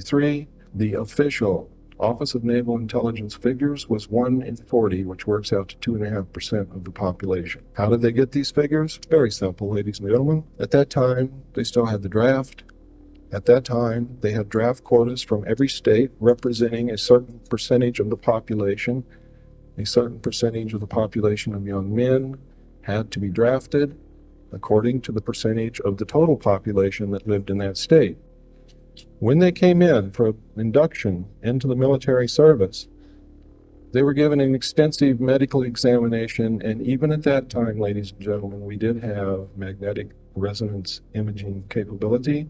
1953, the official Office of Naval Intelligence figures was 1 in 40, which works out to 2.5% of the population. How did they get these figures? Very simple, ladies and gentlemen. At that time, they still had the draft. At that time, they had draft quotas from every state representing a certain percentage of the population. A certain percentage of the population of young men had to be drafted according to the percentage of the total population that lived in that state. When they came in for induction into the military service, they were given an extensive medical examination, and even at that time, ladies and gentlemen, we did have magnetic resonance imaging capability,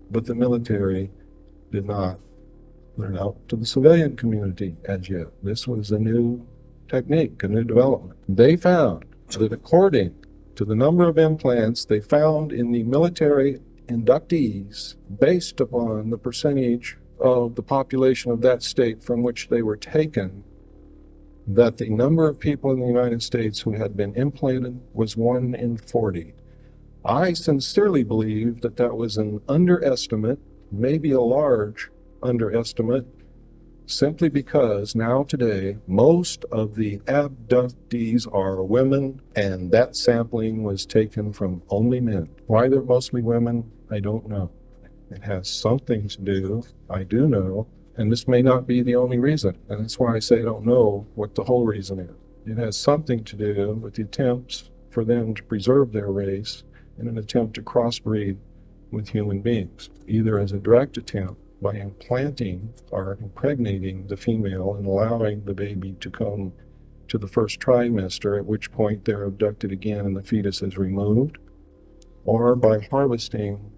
but the military did not put it out to the civilian community as yet. This was a new technique, a new development. They found that according to the number of implants they found in the military inductees, based upon the percentage of the population of that state from which they were taken, that the number of people in the United States who had been implanted was 1 in 40. I sincerely believe that that was an underestimate, maybe a large underestimate, simply because now today most of the abductees are women, and that sampling was taken from only men. Why they're mostly women, I don't know. It has something to do, I do know, and this may not be the only reason, and that's why I say I don't know what the whole reason is. It has something to do with the attempts for them to preserve their race in an attempt to crossbreed with human beings, either as a direct attempt by implanting or impregnating the female and allowing the baby to come to the first trimester, at which point they're abducted again and the fetus is removed, or by harvesting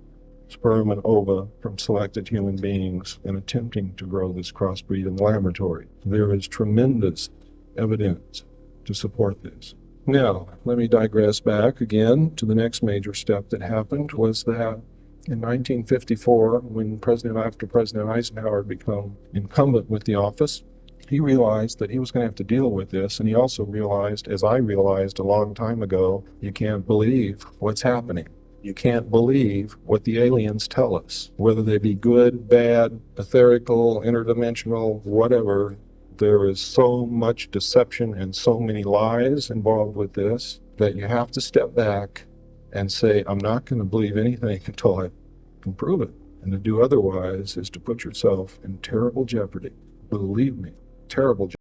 sperm and ova from selected human beings and attempting to grow this crossbreed in the laboratory. There is tremendous evidence to support this. Now, let me digress back again to the next major step that happened, was that in 1954, when after President Eisenhower had become incumbent with the office, he realized that he was going to have to deal with this, and he also realized, as I realized a long time ago, you can't believe what's happening. You can't believe what the aliens tell us, whether they be good, bad, etherical, interdimensional, whatever. There is so much deception and so many lies involved with this that you have to step back and say, I'm not going to believe anything until I can prove it. And to do otherwise is to put yourself in terrible jeopardy. Believe me, terrible jeopardy.